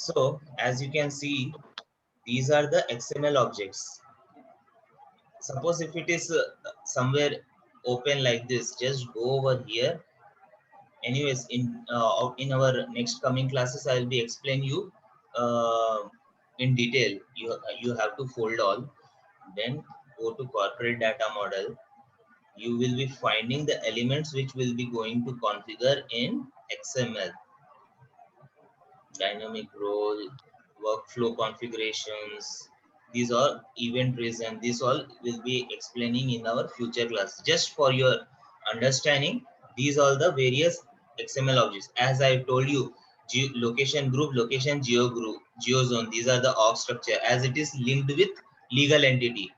So as you can see, these are the XML objects. Suppose if it is somewhere open like this, just go over here. Anyways, in our next coming classes, I will be explain you uh, in detail. You have to fold all, then go to corporate data model. You will be finding the elements which will be going to configure in XML. Dynamic role, workflow configurations, these are event reason. This all will be explaining in our future class. Just for your understanding, these are the various XML objects. As I told you, location group, location geo group, geo zone, these are the org structure as it is linked with legal entity.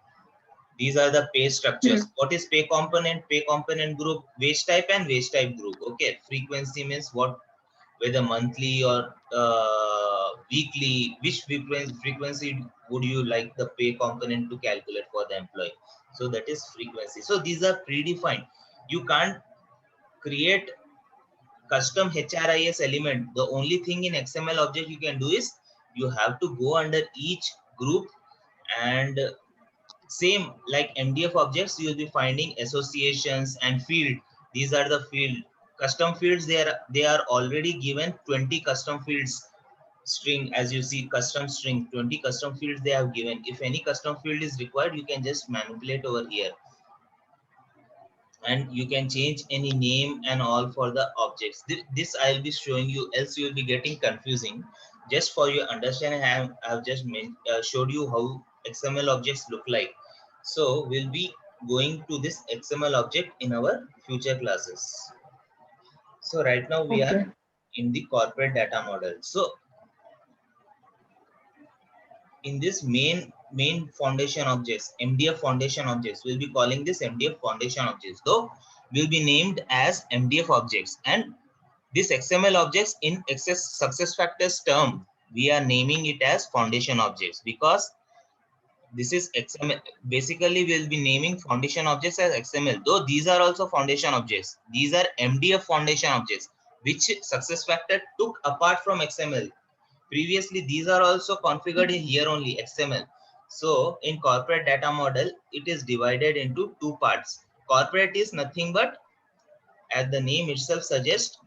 These are the pay Hmm. structures. What is pay component? Pay component group, wage type and wage type group. Okay, frequency means what, whether monthly or weekly, which frequency would you like the pay component to calculate for the employee. So that is frequency. So these are predefined. You can't create custom HRIS element. The only thing in XML object you can do is you have to go under each group, and same like MDF objects, you will be finding associations and field. These are the field custom fields. They are already given 20 custom fields string. As you see, custom string, 20 custom fields they have given. If any custom field is required, you can just manipulate over here, and you can change any name and all for the objects. This I'll be showing you, else you will be getting confusing. Just for your understanding, I've just showed you how XML objects look like. So we'll be going to this XML object in our future classes. So right now we are Okay. in the corporate data model. So in this main foundation objects, MDF foundation objects, we'll be calling this MDF foundation objects, though will be named as MDF objects. And this XML objects in success factors term, we are naming it as foundation objects, because this is XML. Basically we'll be naming foundation objects as XML, though these are also foundation objects. These are MDF foundation objects which success factor took apart from XML. Previously these are also configured in here only XML. So in corporate data model, it is divided into two parts. Corporate is nothing but, as the name itself suggests,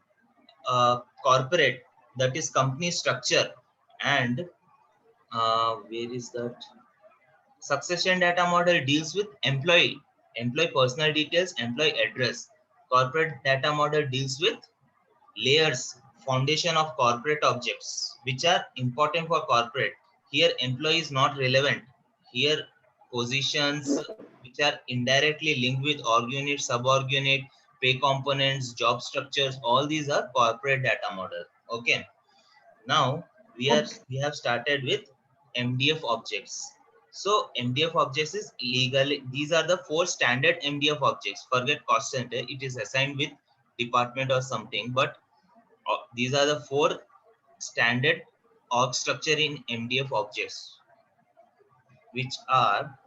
corporate, that is company structure. And where is that? Succession data model deals with employee personal details, employee address. Corporate data model deals with layers, foundation of corporate objects which are important for corporate. Here employee is not relevant. Here positions which are indirectly linked with org unit, suborg unit, pay components, job structures, all these are corporate data model. Okay, now Okay. we have started with MDF objects. So MDF objects is legal. These are the four standard MDF objects. Forget cost center, it is assigned with department or something, but these are the four standard org structure in MDF objects, which are,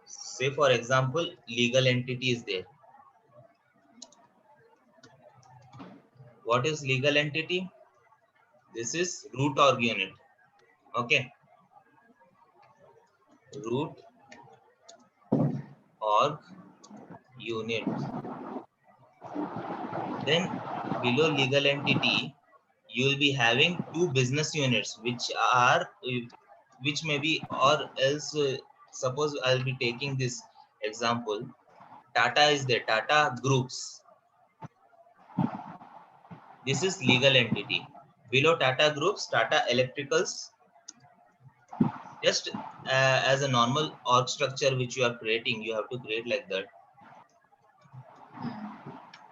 say for example, legal entity is there. What is legal entity? This is root org unit. Okay, root org unit. Then below legal entity, you will be having two business units, which are which may be, or else suppose I'll be taking this example. Tata is there, Tata Groups. This is legal entity. Below Tata Groups, Tata Electricals, just as a normal org structure which you are creating, you have to create like that.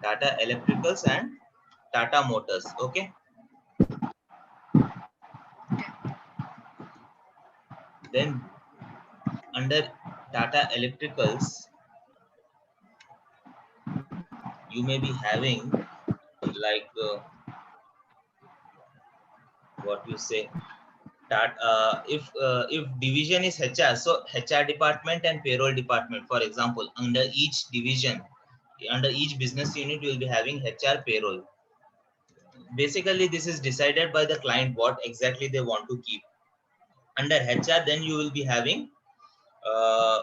Tata Electricals and Tata Motors. Okay. Then under Tata Electricals, you may be having like what you say, that if division is HR, so HR department and payroll department. For example, under each division, under each business unit, you will be having HR, payroll. basically this is decided by the client what exactly they want to keep. Under HR, then you will be having uh,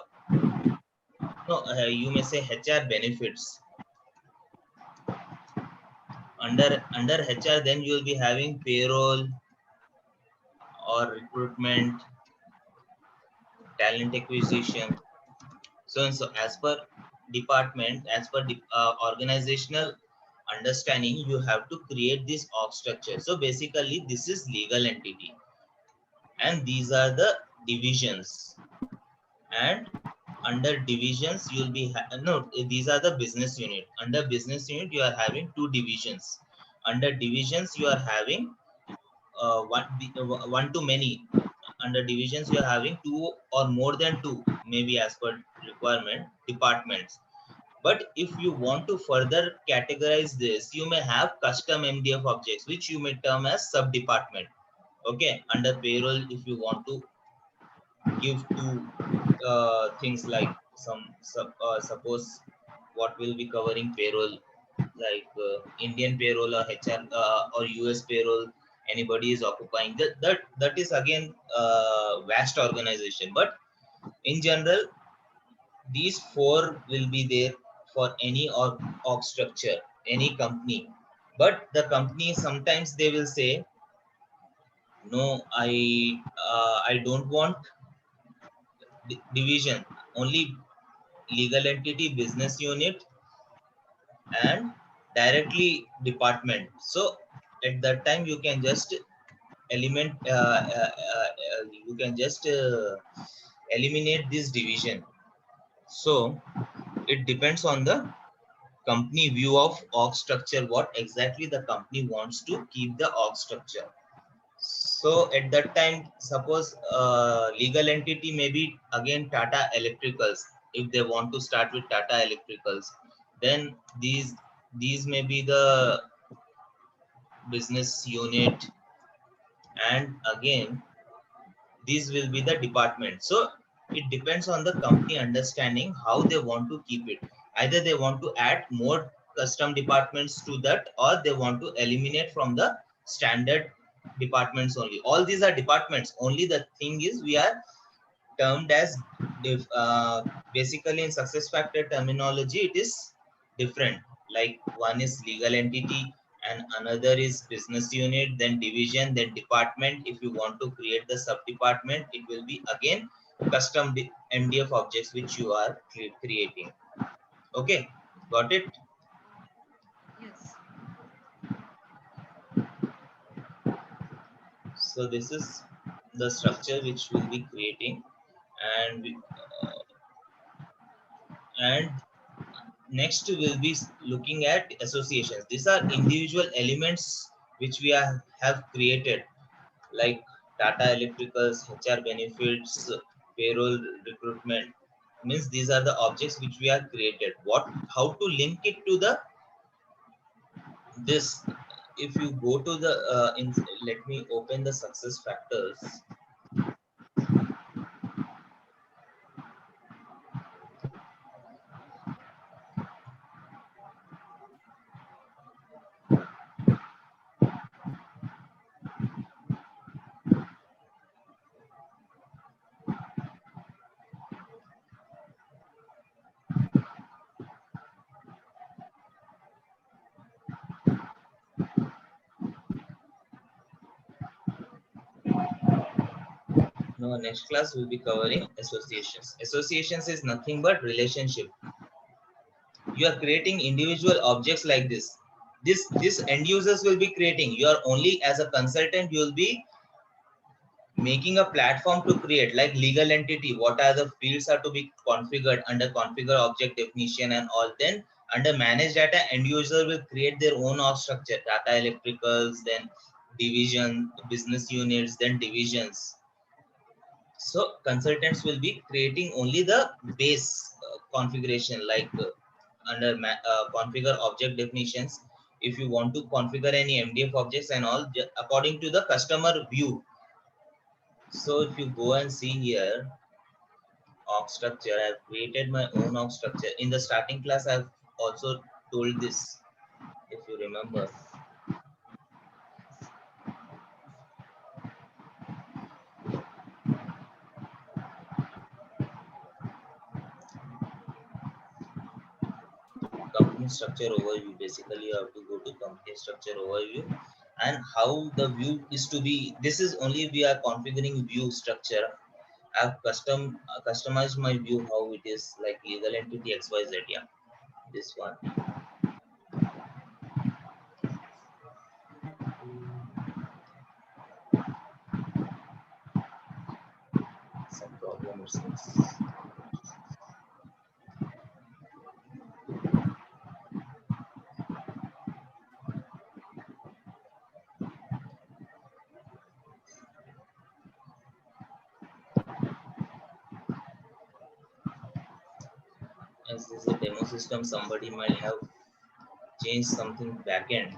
no, you may say HR benefits. Under HR, then you will be having payroll or recruitment, talent acquisition, so and so. As per department, as per the organizational understanding, you have to create this org structure. So basically, this is legal entity, and these are the divisions. And under divisions, you'll be no. These are the business unit. Under business unit, you are having two divisions. Under divisions, you are having one to many. Under divisions, you are having two or more than two, maybe as per requirement, departments. But if you want to further categorize this, you may have custom MDF objects, which you may term as sub department. Okay, under payroll, if you want to give two things like suppose what will be covering payroll, like Indian payroll or HR or US payroll, anybody is occupying that is again vast organization. But in general, these four will be there for any org structure, any company. But the company sometimes they will say, no, I don't want division, only legal entity, business unit, and directly department. So at that time you can just element you can just eliminate this division. So it depends on the company view of org structure, what exactly the company wants to keep the org structure. So at that time, suppose legal entity may be again Tata Electricals. If they want to start with Tata Electricals, then these may be the business unit, and again these will be the department. So it depends on the company understanding how they want to keep it. Either they want to add more custom departments to that, or they want to eliminate from the standard departments only. All these are departments. Only the thing is we are termed as basically in success factor terminology it is different. Like one is legal entity and another is business unit, then division, then department. If you want to create the sub department, it will be again custom MDF objects which you are creating. Okay, got it. Yes. So this is the structure which we'll be creating. And and next we'll be looking at associations. These are individual elements which we have created, like Tata Electricals, HR benefits, payroll, recruitment. Means these are the objects which we have created. What, how to link it to the this? If you go to the let me open the success factors. No, next class will be covering associations. Associations is nothing but relationship. You are creating individual objects like this end users will be creating. You are only as a consultant, you will be making a platform to create, like legal entity, what are the fields are to be configured under configure object definition and all. Then under manage data, end user will create their own org structure, Tata Electricals, then division, business units, then divisions. So consultants will be creating only the base configuration, like under configure object definitions. If you want to configure any MDF objects and all, according to the customer view. So if you go and see here, org structure, I have created my own org structure. In the starting class, I have also told this, if you remember. Yes. company structure overview. Basically, you have to go to company structure overview, and how the view is to be. This is only we are configuring view structure. I've customized my view how it is like legal entity XYZ. Yeah, this one. Some problem it seems. As this is a demo system, somebody might have changed something backend.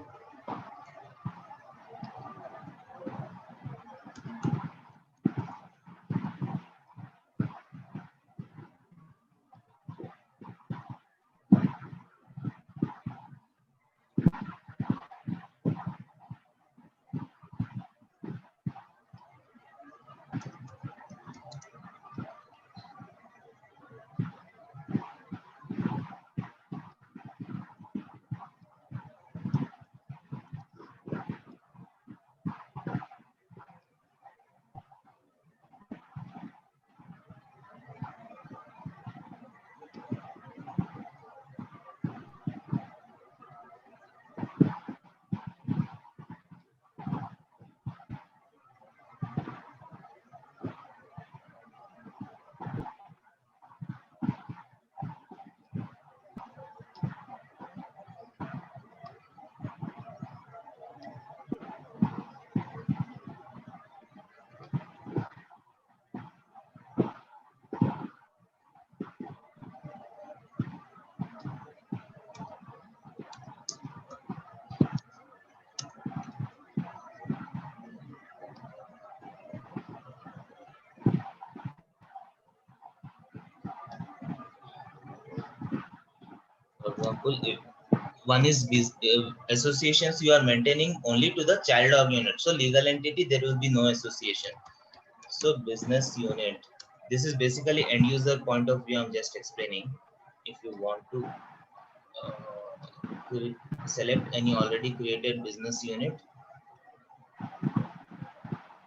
For example, if one is associations you are maintaining only to the child org unit. So legal entity, there will be no association. So business unit, this is basically end user point of view. I'm just explaining. If you want to select any already created business unit,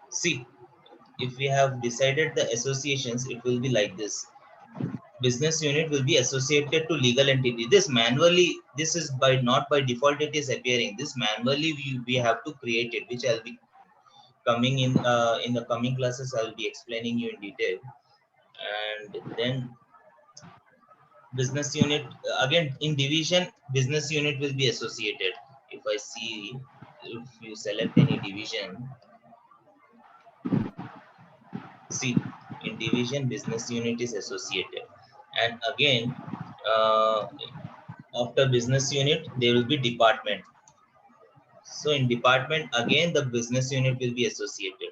see, if we have decided the associations, it will be like this. Business unit will be associated to legal entity. This manually, this is by not by default it is appearing. This manually we have to create it, which I'll be coming in the coming classes. I'll be explaining you in detail. And then business unit, again in division, business unit will be associated. If I see, if you select any division, see, in division business unit is associated. And again, uh, after business unit there will be department. So in department, again the business unit will be associated.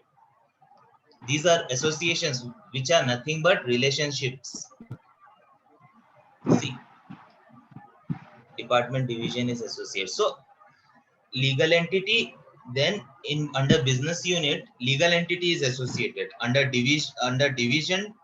These are associations which are nothing but relationships. See, department, division is associated. So legal entity, then in under business unit, legal entity is associated. Under division,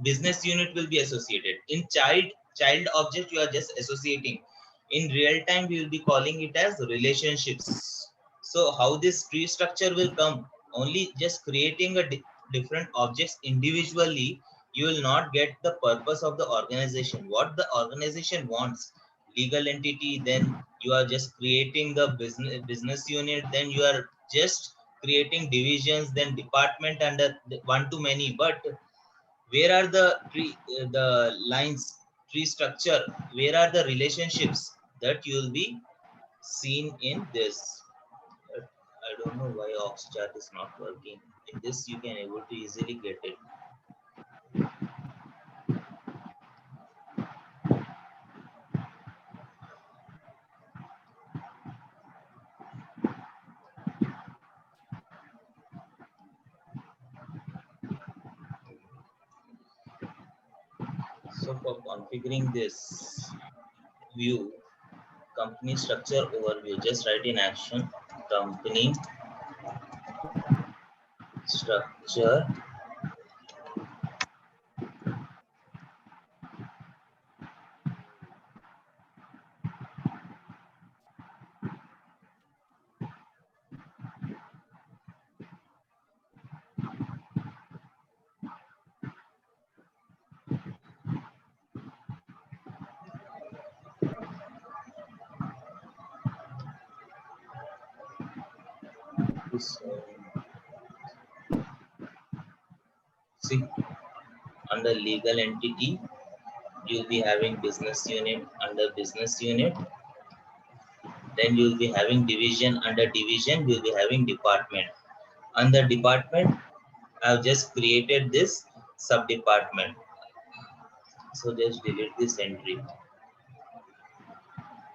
business unit will be associated. In child object, you are just associating. In real time, we will be calling it as relationships. So how this tree structure will come? Only just creating a different objects individually, you will not get the purpose of the organization. What the organization wants, legal entity, then you are just creating the business unit, then you are just creating divisions, then department under one to many. But where are the tree, the lines, tree structure? Where are the relationships that you will be seen in this? I don't know why Oxchart is not working. In this, you can able to easily get it. So for configuring this view, company structure overview, just write in action, company structure This, see, under legal entity, you'll be having business unit. Under business unit, then you'll be having division. Under division, you'll be having department. Under department, I've just created this sub department. So just delete this entry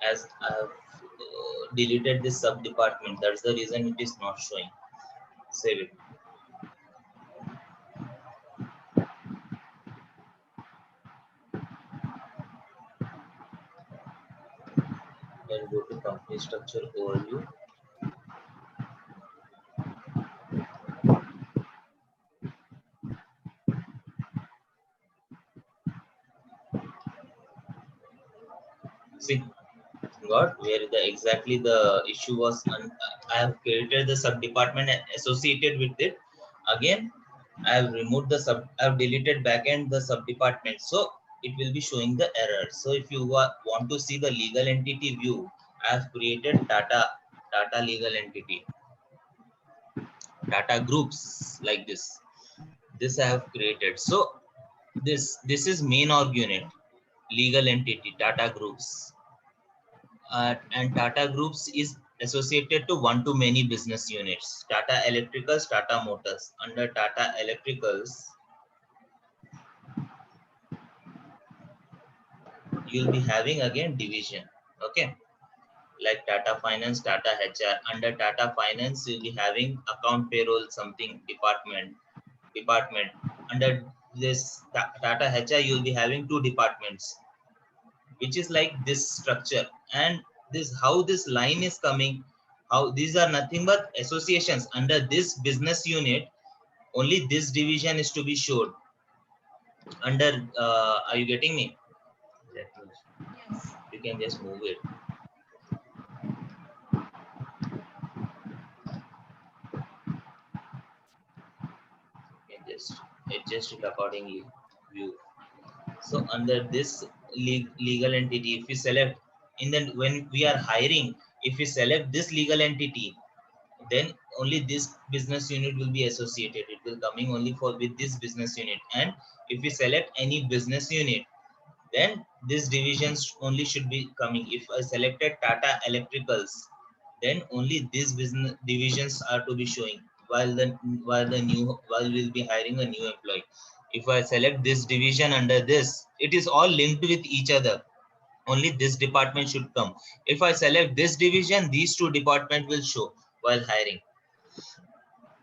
as I've deleted this sub department. That's the reason it is not showing. Save it. Then go to company structure overview. See, got where the exactly the issue was. I have created the sub department associated with it. Again, I have removed the sub. I have deleted backend the sub department, so it will be showing the error. So if you want to see the legal entity view, I have created data legal entity, data groups like this. This I have created. So this is main org unit, legal entity, data groups. And Tata Groups is associated to one to many business units. Tata Electricals, Tata Motors. Under Tata Electricals, you'll be having again division. Okay, like Tata Finance, Tata HR. Under Tata Finance, you'll be having account payroll something department. Under this Tata HR, you'll be having two departments, which is like this structure. And this how this line is coming, how these are nothing but associations. Under this business unit, only this division is to be showed. Under are you getting me? Yes. You can just move it. You can just adjust it accordingly. View. So under this legal entity, if we select in the when we are hiring, if we select this legal entity, then only this business unit will be associated. It will coming only for with this business unit. And if we select any business unit, then this divisions only should be coming. If I selected Tata Electricals, then only these business divisions are to be showing while we'll be hiring a new employee. If I select this division under this, it is all linked with each other. Only this department should come. If I select this division, these two departments will show while hiring.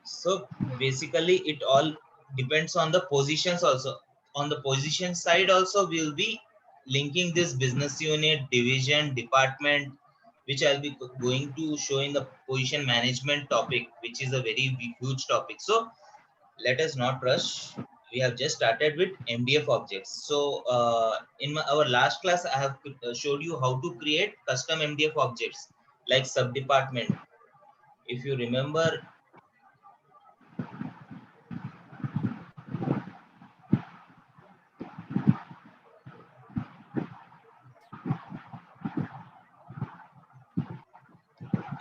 So basically it all depends on the positions also. On the position side also, we will be linking this business unit, division, department, which I'll be going to show in the position management topic, which is a very huge topic. So let us not rush. We have just started with MDF objects. So our last class, I have showed you how to create custom MDF objects like sub-department. If you remember,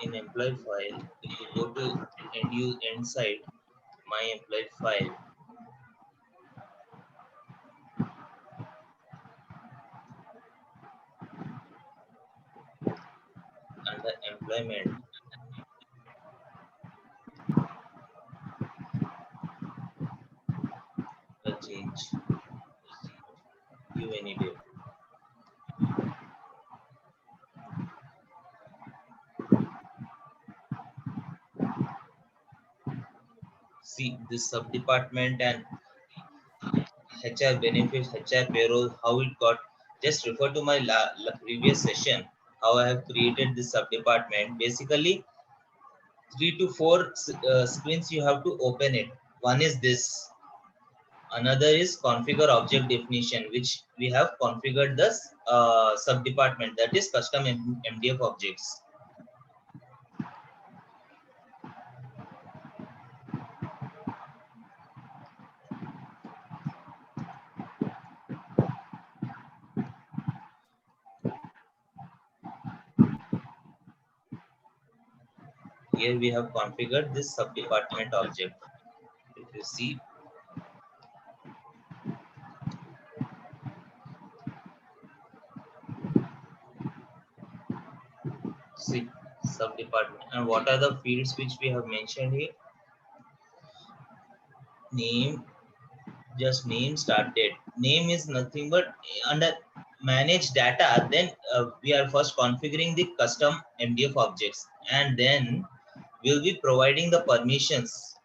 in employee file, if you go to end side, my employee file, under employment, the change, give any date. See this sub department and HR benefits, HR payroll, how it got. Just refer to my previous session, how I have created this sub department. Basically, 3 to 4 screens you have to open it. One is this. Another is configure object definition, which we have configured the sub department, that is custom MDF objects. Here we have configured this sub-department object. If you see, sub-department. And what are the fields which we have mentioned here? Name, just name, start date. Name is nothing but under manage data. Then we are first configuring the custom MDF objects, and then we'll be providing the permissions.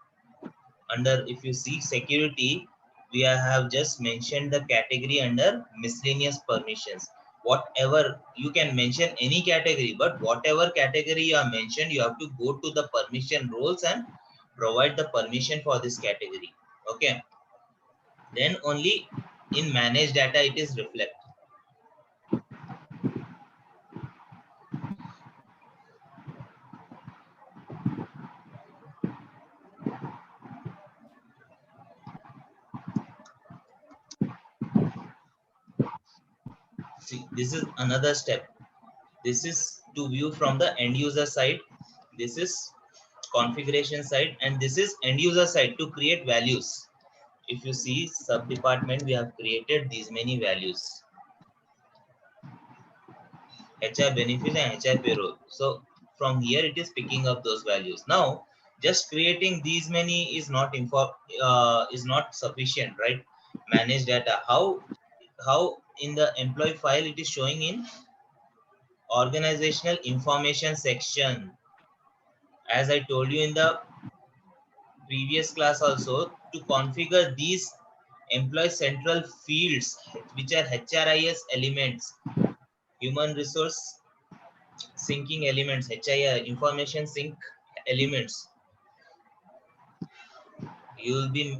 Under, if you see security, we have just mentioned the category under miscellaneous permissions. Whatever you can mention any category, but whatever category you have mentioned, you have to go to the permission roles and provide the permission for this category. Okay, then only in manage data it is reflect. See, this is another step. This is to view from the end user side. This is configuration side, and this is end user side to create values. If you see sub department, we have created these many values: HR benefits and HR payroll. So from here it is picking up those values. Now just creating these many is not sufficient, right? Manage data. How in the employee file it is showing in organizational information section. As I told you in the previous class also, to configure these employee central fields, which are HRIS elements, human resource syncing elements, HIR information sync elements, you will be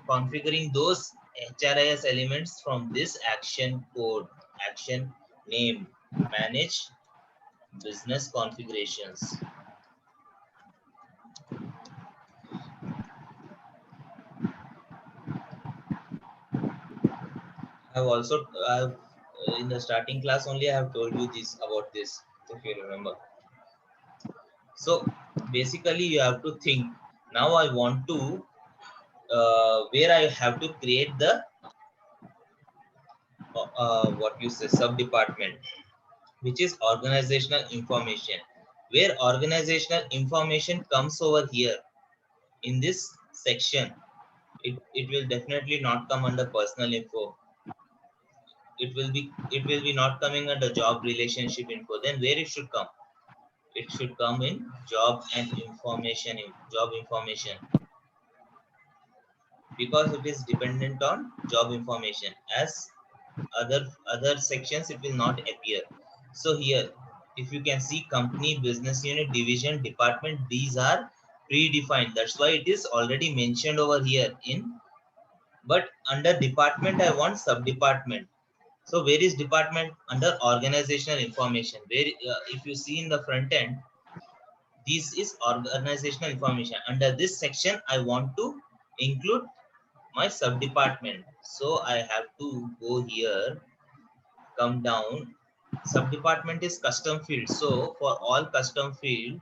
configuring those HRIS elements from this action code, action name, manage business configurations. I have also in the starting class only I have told you this about this, if you remember. So basically you have to think, now I want to where I have to create the what you say sub department, which is organizational information, where organizational information comes over here in this section. It will definitely not come under personal info. It will be not coming under job relationship info. Then where it should come? It should come in job and information, job information, because it is dependent on job information. As other sections it will not appear. So here, if you can see company, business unit, division, department, these are predefined. That's why it is already mentioned over here in, but under department I want sub department. So where is department? Under organizational information, where if you see in the front end, this is organizational information. Under this section I want to include my sub department. So I have to go here, come down. Sub department is custom field. So for all custom field,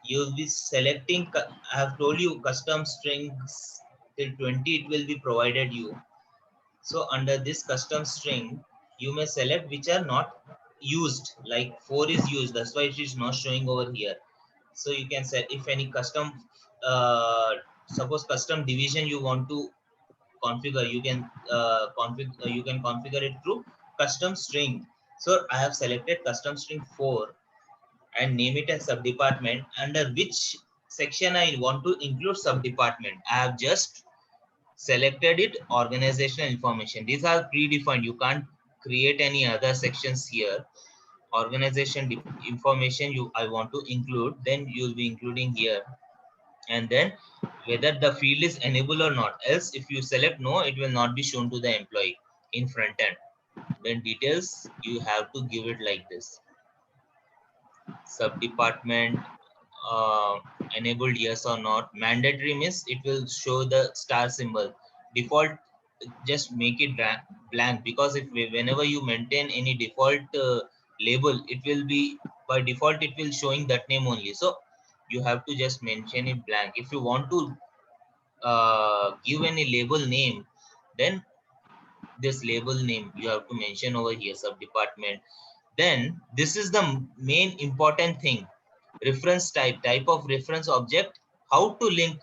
you will be selecting. I have told you custom strings till 20 it will be provided you. So under this custom string, you may select which are not used. Like 4 is used. That's why it is not showing over here. So you can set if any custom, suppose custom division you want to configure, you can you can configure it through custom string. So I have selected custom string 4 and name it as sub department. Under which section I want to include sub department, I have just selected it organizational information. These are predefined, you can't create any other sections here. Organization information I want to include, then you'll be including here, and then whether the field is enabled or not. Else if you select no, it will not be shown to the employee in front end. Then details you have to give it like this: sub department enabled, yes or not. Mandatory means it will show the star symbol. Default, just make it blank, because if whenever you maintain any default label, it will be by default it will showing that name only. So you have to just mention it blank. If you want to give any label name, then this label name you have to mention over here, sub department. Then this is the main important thing, reference type of reference object. How to link?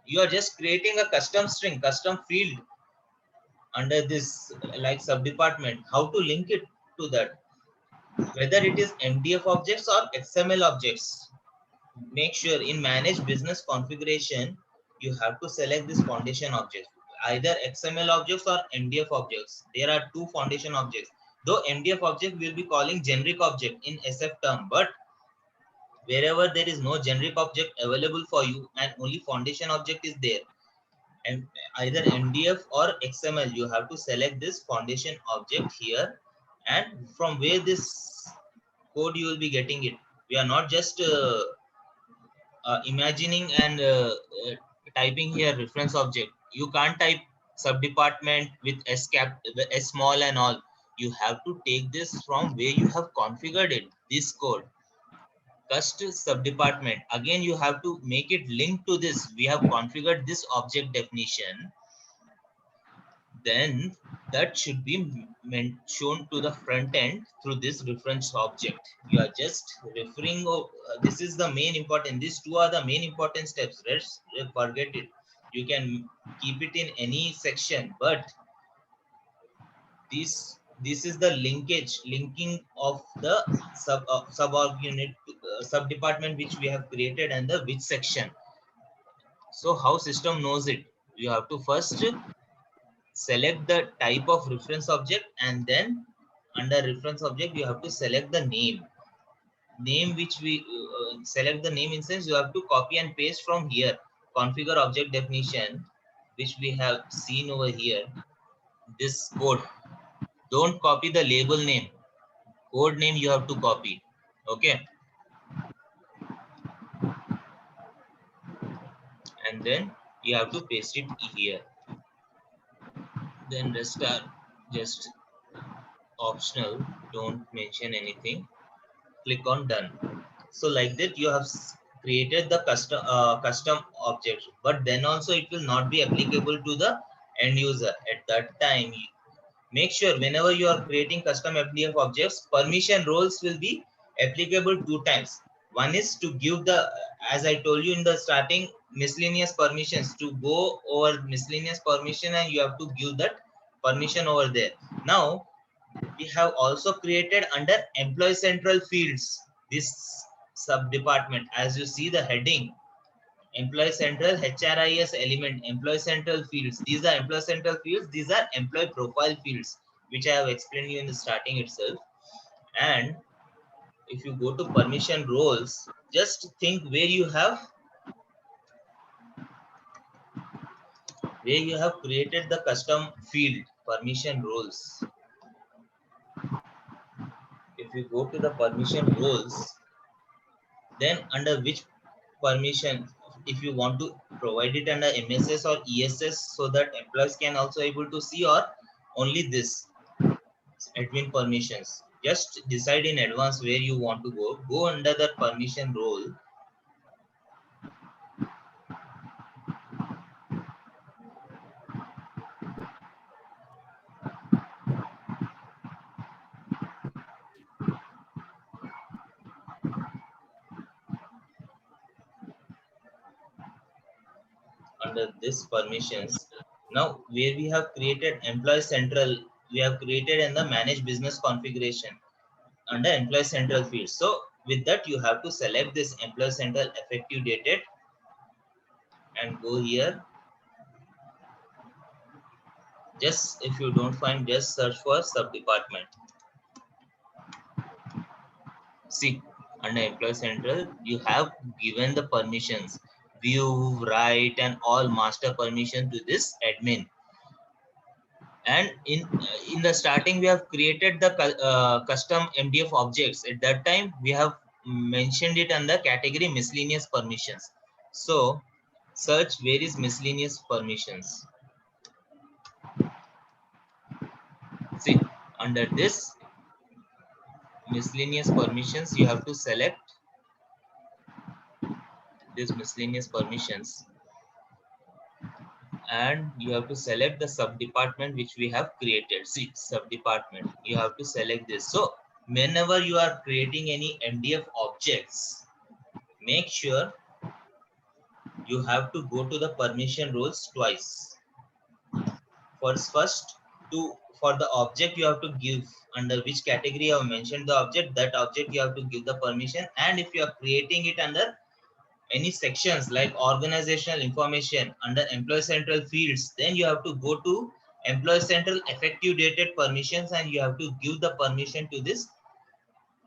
You are just creating a custom string, custom field under this like sub department. How to link it to that, whether it is MDF objects or XML objects. Make sure in manage business configuration you have to select this foundation object, either XML objects or MDF objects. There are two foundation objects, though MDF object will be calling generic object in SF term, but wherever there is no generic object available for you and only foundation object is there, and either MDF or XML, you have to select this foundation object here. And from where this code you will be getting it, we are not just imagining and typing here reference object. You can't type subdepartment with s cap, s small and all. You have to take this from where you have configured it, this code. Cust subdepartment, again you have to make it link to this. We have configured this object definition, then that should be shown to the front end through this reference object. You are just referring, this is the main important, these two are the main important steps. Let's forget it. You can keep it in any section, but this is the linking of the subordinate sub department which we have created and the which section. So how system knows it? You have to first select the type of reference object, and then under reference object you have to select the name which we select the name. In sense, you have to copy and paste from here, configure object definition, which we have seen over here, this code. Don't copy the label name, code name you have to copy. Okay, and then you have to paste it here. Then rest are just optional, don't mention anything. Click on done. So like that you have created the custom object, but then also it will not be applicable to the end user at that time. Make sure whenever you are creating custom MDF objects, permission roles will be applicable two times. One is to give the, as I told you in the starting, miscellaneous permissions, to go over miscellaneous permission, and you have to give that permission over there. Now we have also created under employee central fields this sub department. As you see the heading, employee central HRIS element, employee central fields. These are employee central fields. These are employee profile fields, which I have explained you in the starting itself. And if you go to permission roles, just think where you have created the custom field permission roles. If you go to the permission roles, then under which permission, if you want to provide it under MSS or ESS so that employees can also able to see, or only this admin permissions, just decide in advance where you want to go under the permission role. Under this permissions, now where we have created employee central, we have created in the manage business configuration under employee central field. So with that you have to select this employee central effective dated and go here. Just if you don't find, just search for sub department. See, under employee central you have given the permissions, view, write, and all master permission to this admin. And in the starting we have created the custom MDF objects. At that time we have mentioned it under category miscellaneous permissions. So search where is miscellaneous permissions. See, under this miscellaneous permissions, you have to select these miscellaneous permissions, and you have to select the sub department which we have created. See, sub department, you have to select this. So whenever you are creating any MDF objects, make sure you have to go to the permission rules twice. First to for the object you have to give under which category I have mentioned the object, that object you have to give the permission. And if you are creating it under any sections like organizational information under employee central fields, then you have to go to employee central effective dated permissions and you have to give the permission to this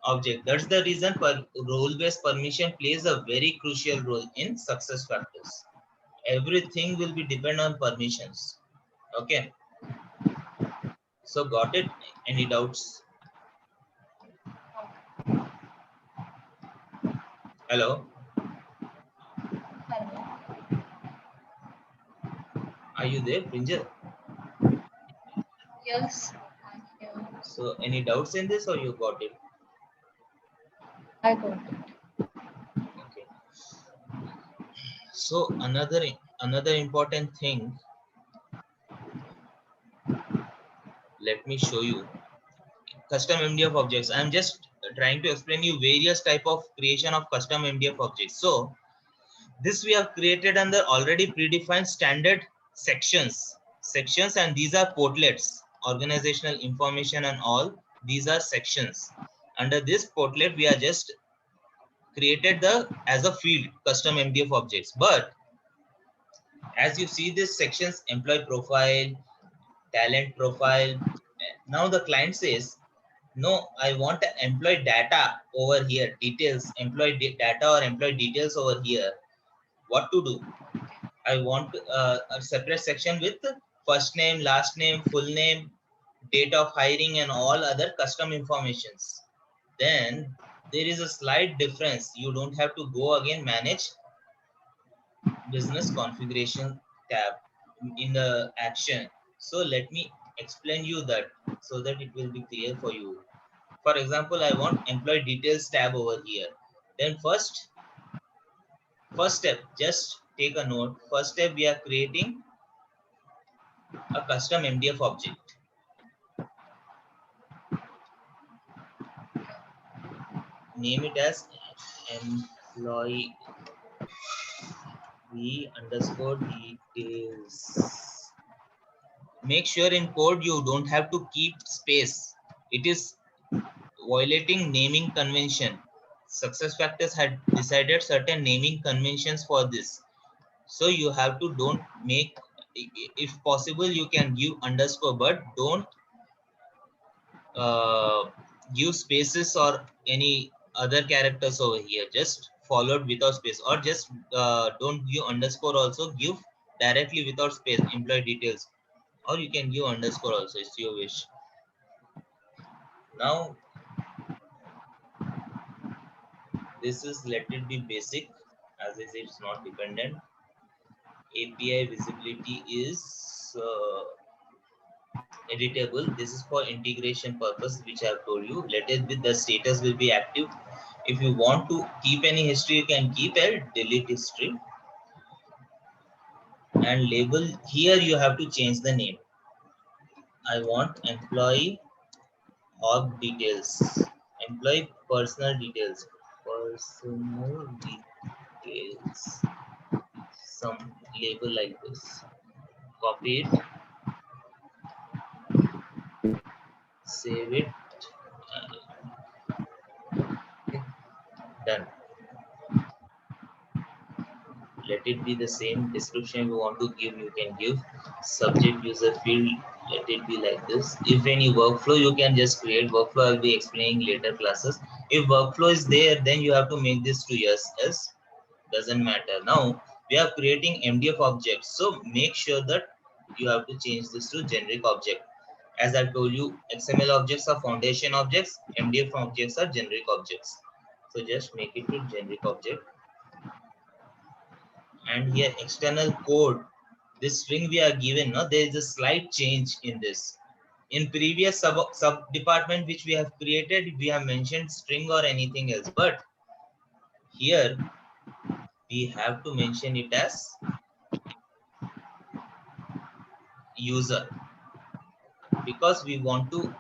object. That's the reason role based permission plays a very crucial role in success factors. Everything will be depend on permissions. Okay, so got it? Any doubts? Hello, Hello. are you there, Prinjal? Yes, I'm here. So any doubts in this or you got it? I got it. Okay. So another important thing, let me show you custom MDF objects. I'm just trying to explain you various type of creation of custom MDF objects. So this we have created under already predefined standard sections, and these are portlets, organizational information and all. These are sections. Under this portlet, we are just created the as a field custom MDF objects. But as you see this sections, employee profile, talent profile. Now the client says, no, I want employee data over here, details, employee data or employee details over here. What to do? I want a separate section with first name, last name, full name, date of hiring, and all other custom informations. Then there is a slight difference. You don't have to go again manage business configuration tab in the action. So let me explain you that so that it will be clear for you. For example, I want employee details tab over here. Then first step, just take a note. First step, we are creating a custom MDF object. Name it as employee underscore details. Make sure in code you don't have to keep space. It is violating naming convention. Success factors had decided certain naming conventions for this. So you have to don't make, if possible, you can give underscore, but don't uh, give spaces or any other characters over here. Just followed without space, or just don't give underscore also, give directly without space employee details, or you can give underscore also, it's your wish. Now this is, let it be basic, as I said, it's not dependent. API visibility is editable. This is for integration purpose, which I have told you. Let it be the status will be active. If you want to keep any history, you can keep a delete history. And label here, you have to change the name. I want employee org details, employee personal details, some label like this. Copy it, save it, done. Let it be the same description you want to give, you can give. Subject user field, let it be like this. If any workflow, you can just create workflow. I'll be explaining later classes. If workflow is there, then you have to make this to yes, as doesn't matter. Now we are creating MDF objects, so make sure that you have to change this to generic object. As I told you, XML objects are foundation objects, MDF objects are generic objects. So just make it to generic object. And here external code, this string we are given, no, there is a slight change in this. In previous sub department which we have created, we have mentioned string or anything else, but here we have to mention it as user, because we want to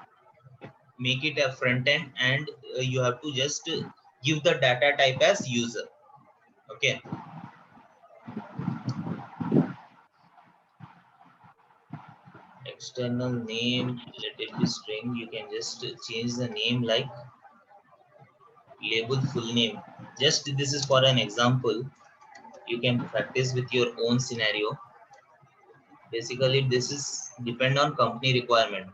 make it a front end, and you have to just give the data type as user. Okay. External name, let it be string. You can just change the name like label full name. Just this is for an example. You can practice with your own scenario. Basically, this is depend on company requirement.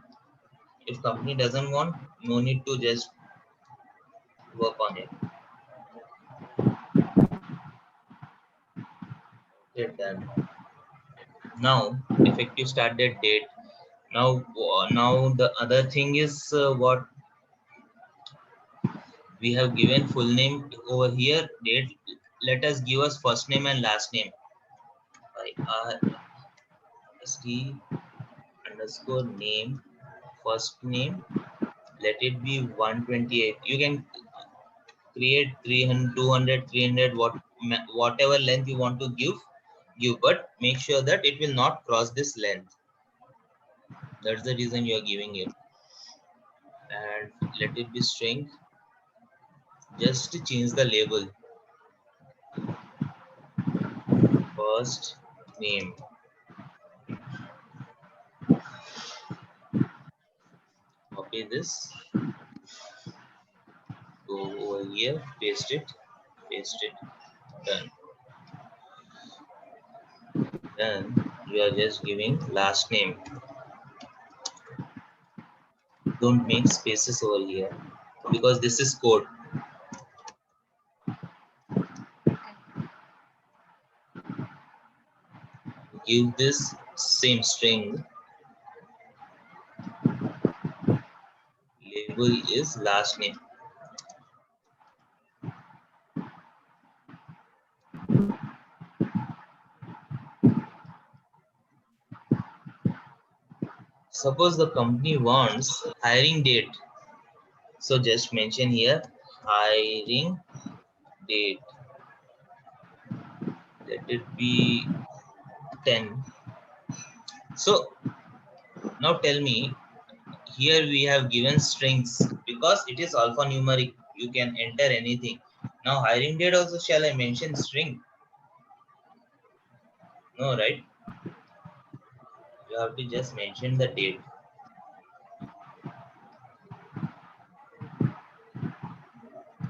If company doesn't want, no need to just work on it. Okay, done. Now, effective start date. Now the other thing is what we have given full name over here. Date. Let us give us first name and last name. IRST underscore name, first name. Let it be 128. You can create 300, 200, 300, whatever length you want to give, but make sure that it will not cross this length. That's the reason you are giving it. And let it be string. Just to change the label. First name. Copy this. Go over here. Paste it. Paste it. Done. Then you are just giving last name. Don't make spaces over here because this is code. Give this same string. Label is last name. Suppose the company wants hiring date. So just mention here hiring date. Let it be 10. So now tell me, here we have given strings because it is alphanumeric. You can enter anything. Now hiring date also shall I mention string? No, right? You have to just mention the date.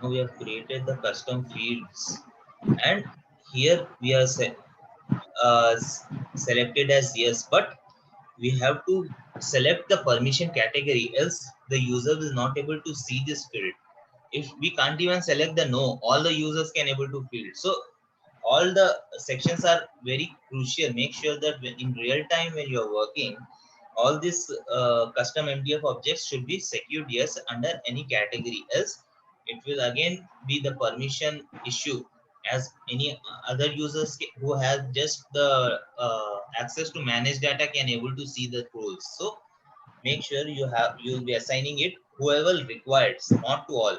Now we have created the custom fields, and here we are selected as yes, but we have to select the permission category, else the user will not able to see this field. If we can't even select the no, all the users can able to fill. So all the sections are very crucial. Make sure that when in real time when you are working, all these custom MDF objects should be secured yes under any category, else it will again be the permission issue, as any other users who have just the access to manage data can able to see the rules. So make sure you'll be assigning it whoever requires, not to all.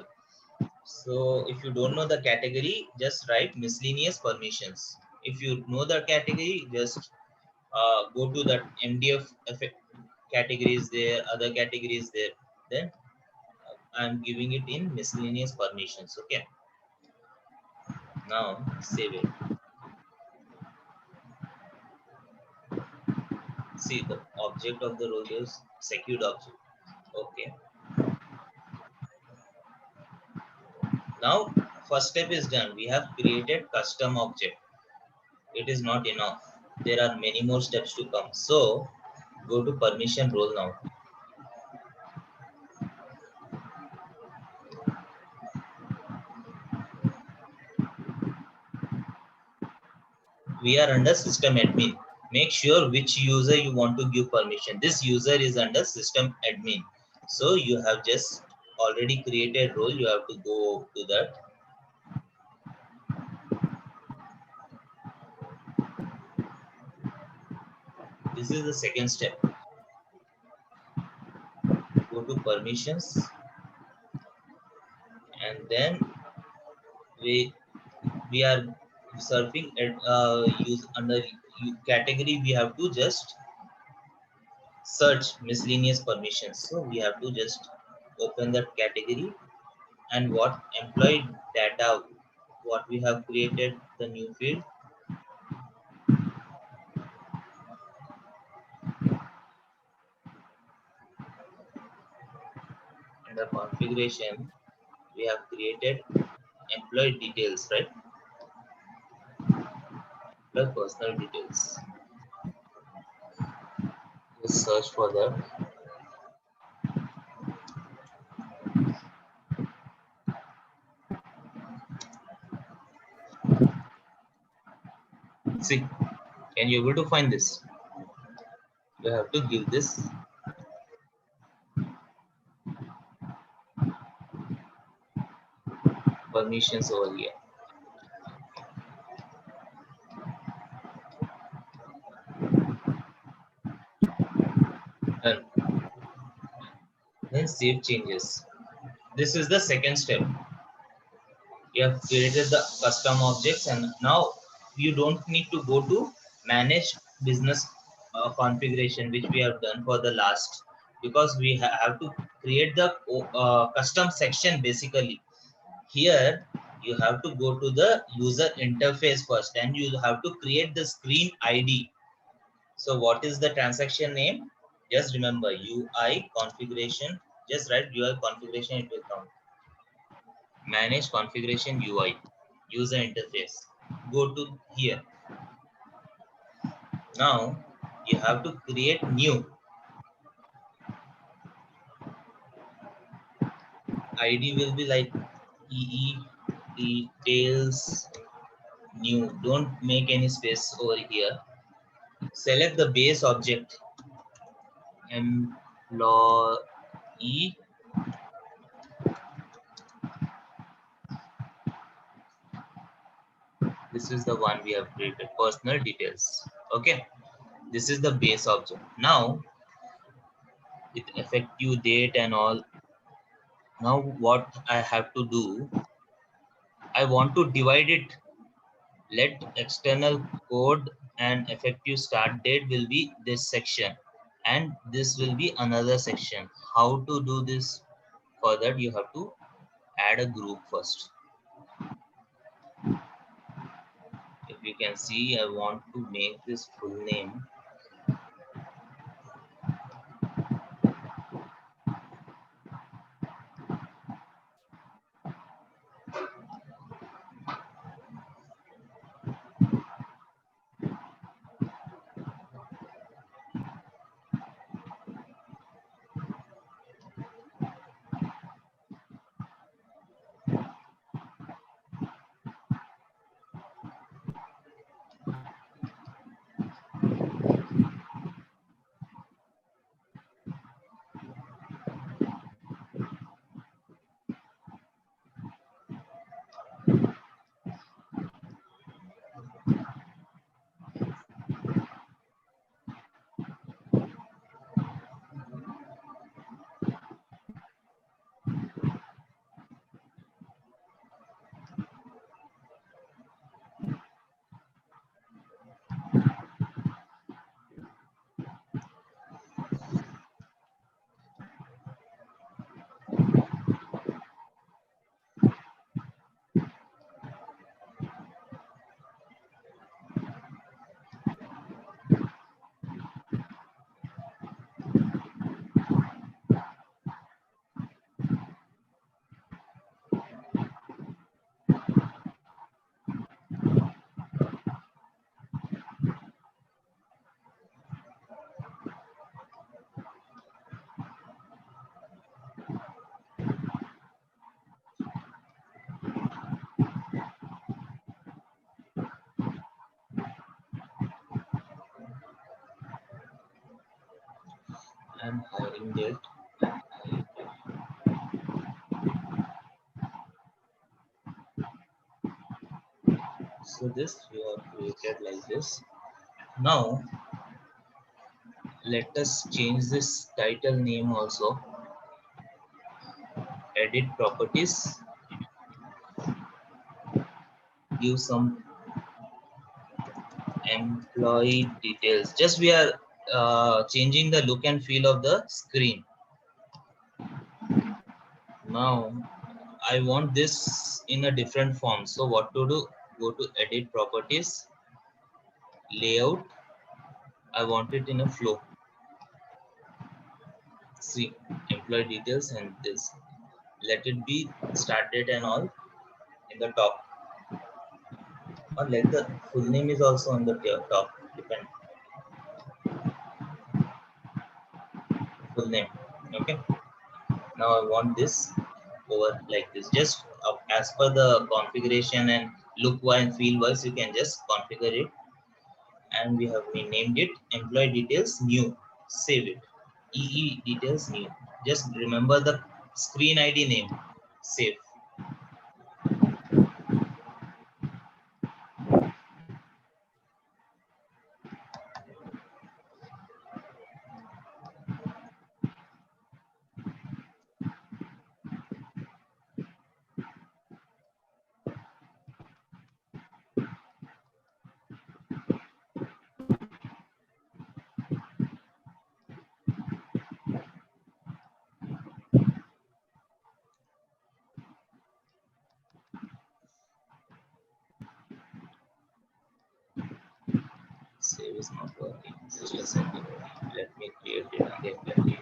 So if you don't know the category, just write miscellaneous permissions. If you know the category, just go to that MDF categories there, other categories there. Then I'm giving it in miscellaneous permissions. Okay. Now save it. See the object of the role is secured object. Okay. Now first step is done. We have created custom object. It is not enough. There are many more steps to come. So go to permission role now. We are under system admin. Make sure which user you want to give permission. This user is under system admin. So you have just already created role. You have to go to that. This is the second step. to permissions, and then we are surfing at use under category. We have to just search miscellaneous permissions. So we have to just open that category, and what employee data, what we have created the new field. Under configuration we have created employee details, right? Employee personal details. Just search for that. See, can you able to find this? You have to give this permissions over here. And then save changes. This is the second step. You have created the custom objects, and now you don't need to go to manage business configuration, which we have done for the last, because we have to create the custom section. Basically here you have to go to the user interface first, and you have to create the screen ID. So what is the transaction name? Just remember UI configuration. Just write UI configuration, it will come. Manage configuration UI, user interface. Go to here. Now you have to create new ID. Will be like EE details new. Don't make any space over here. Select the base object employee. This is the one we have created, personal details. Okay, this is the base object. Now with effective date and all, now what I have to do, I want to divide it. Let external code and effective start date will be this section, and this will be another section. How to do this? For that you have to add a group first. If you can see, I want to make this full name. And hiring date. So this we have created like this. Now let us change this title name also. edit properties, give some employee details. Just we are changing the look and feel of the screen. Now I want this in a different form. So what to do? Go to edit properties, layout. I want it in a flow. See, employee details and this. Let it be start date and all in the top. Or let the full name is also on the top. Depend. Full name. Okay. Now I want this over like this. Just as per the configuration and look and feel wise, you can just configure it. And we have renamed it employee details new. Save it. EE details new. Just remember the screen ID name. Save. Save is not working. Just a second. Let me create it again.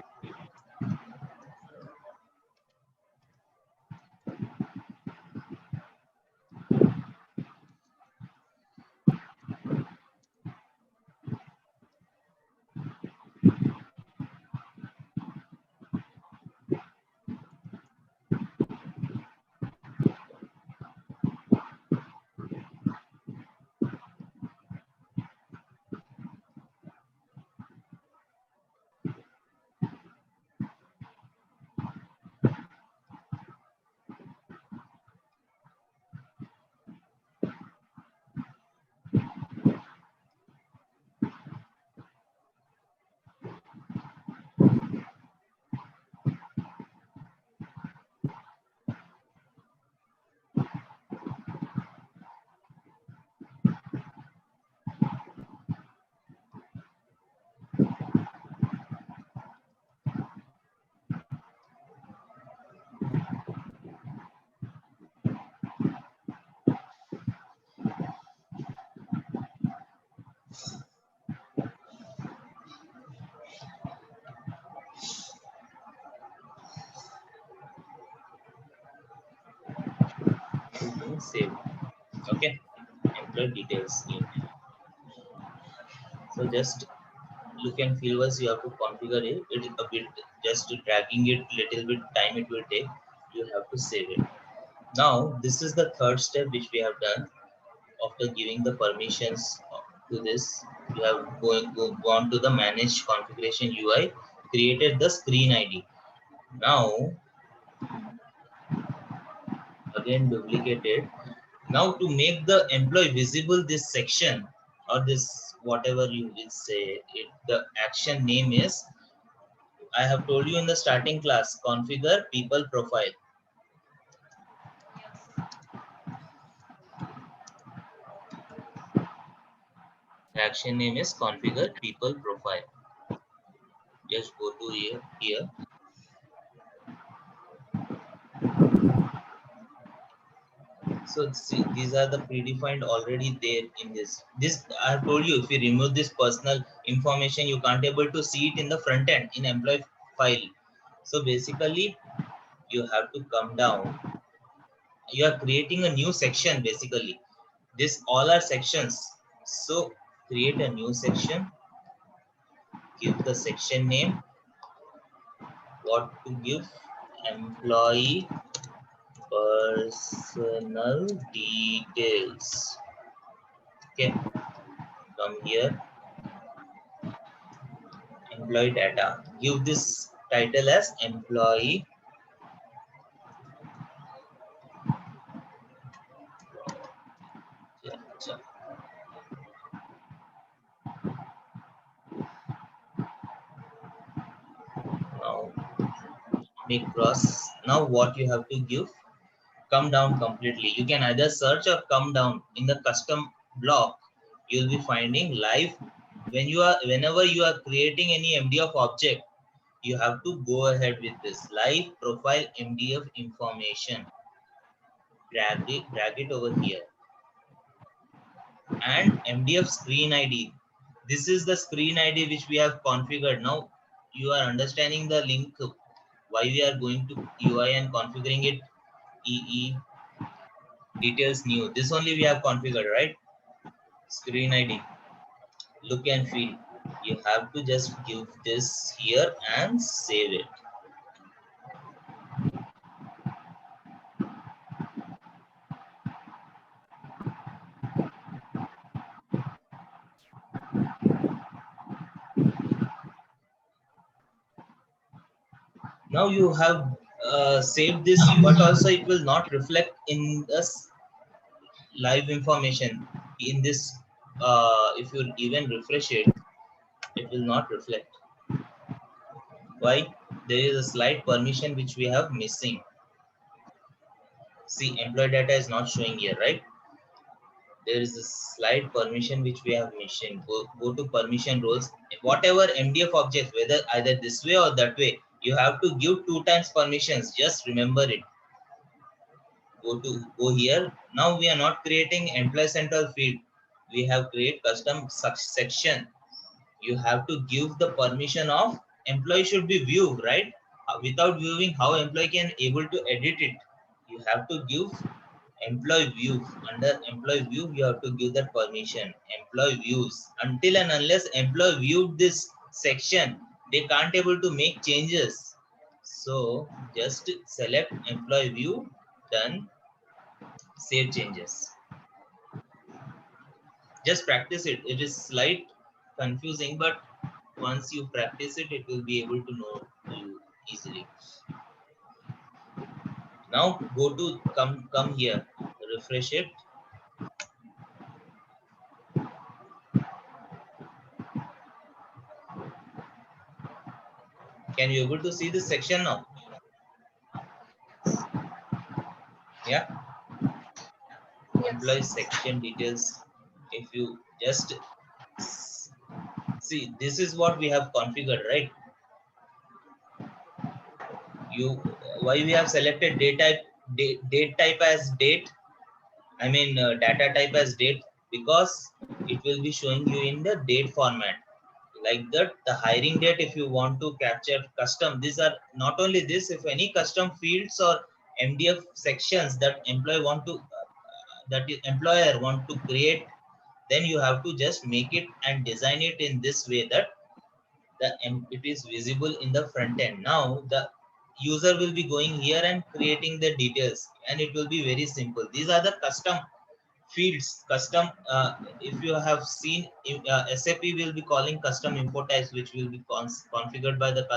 Save. Okay. Employee details new. So just look and feel wise you have to configure it. It is a bit just dragging it little bit time it will take. You have to save it. Now this is the third step which we have done. After giving the permissions to this, you have gone to the manage configuration UI, created the screen ID. Now again duplicate it. Now to make the employee visible this section or this whatever you will say it, the action name is, I have told you in the starting class, configure people profile. The action name is configure people profile. Just go to here. So see, these are the predefined already there in this. This I have told you, if you remove this personal information, you can't able to see it in the front end in employee file. So basically, you have to come down. You are creating a new section basically. This all are sections. So create a new section. Give the section name. What to give? Employee personal details. Okay, come here. Employee data. Give this title as employee. Now make cross. Now what you have to give, come down completely. You can either search or come down. In the custom block, you'll be finding live. Whenever you are creating any MDF object, you have to go ahead with this live profile MDF information. Drag it over here, and MDF screen ID. This is the screen ID which we have configured. Now you are understanding the link why we are going to UI and configuring it. EE details new. This only we have configured, right? Screen ID, look and feel. You have to just give this here and save it. Now you have saved this, but also it will not reflect in the live information in this. If you even refresh it, it will not reflect. Why? There is a slight permission which we have missing. See, employee data is not showing here, right? There is a slight permission which we have missing. Go to permission roles. Whatever MDF objects, whether either this way or that way, you have to give 2 times permissions. Just remember it. Go here. Now we are not creating employee central field. We have create custom section. You have to give the permission of employee should be viewed, right? Without viewing, how employee can able to edit it? You have to give employee view. Under employee view, you have to give that permission. Employee views. Until and unless employee viewed this section, they can't able to make changes. So just select employee view, done, save changes. Just practice it. It is slight confusing, but once you practice it, it will be able to know you easily. Now go to come here, refresh it. Can you able to see this section now? Yeah. Yes. Employee section details. If you just see, this is what we have configured, right? You why we have selected date type as date. I mean data type as date, because it will be showing you in the date format. Like that, the hiring date, if you want to capture custom, these are not only this, if any custom fields or MDF sections that employee want to that employer want to create, then you have to just make it and design it in this way that it is visible in the front end. Now the user will be going here and creating the details, and it will be very simple. These are the custom fields. Custom if you have seen, SAP will be calling custom import types, which will be configured by the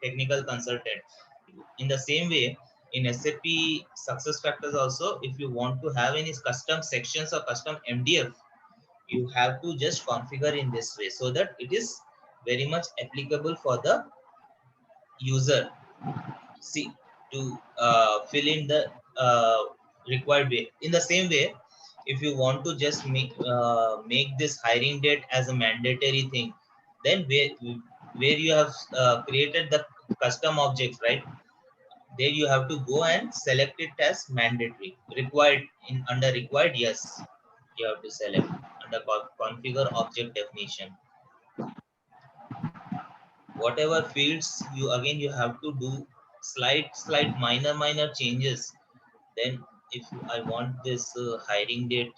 technical consultant. In the same way, in SAP success factors also, if you want to have any custom sections or custom MDF, you have to just configure in this way, so that it is very much applicable for the user. See, to fill in the required way. In the same way, if you want to just make this hiring date as a mandatory thing, then where you have created the custom objects, right? There you have to go and select it as mandatory. Required, in under required, yes, you have to select under configure object definition. Whatever fields, you have to do slight minor changes. Then if I want this hiring date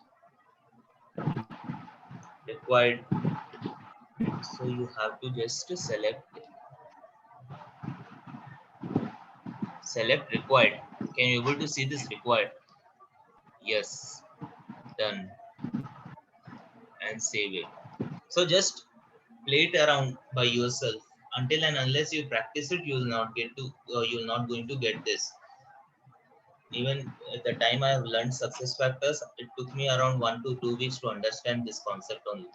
required, so you have to just select required. Can you able to see this required? Yes, done, and save it. So just play it around by yourself. Until and unless you practice it, you will not get to you're not going to get this. Even at the time I have learned success factors, it took me around 1 to 2 weeks to understand this concept only.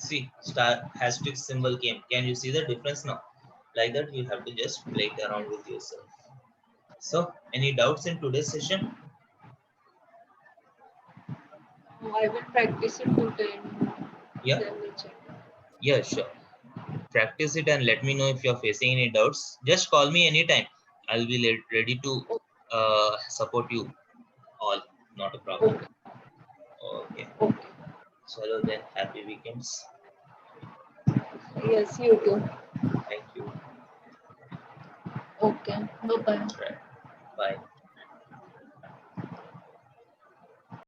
See, star asterisk symbol came. Can you see the difference now? Like that, you have to just play it around with yourself. So, any doubts in today's session? I will practice it today. Yeah, Then we check. yeah, sure. Practice it and let me know if you're facing any doubts. Just call me anytime. I'll be ready to support you all. Not a problem. Okay. Okay. Okay. So then, happy weekends. Yes, you too. Thank you. Okay. Bye bye. Right. Bye.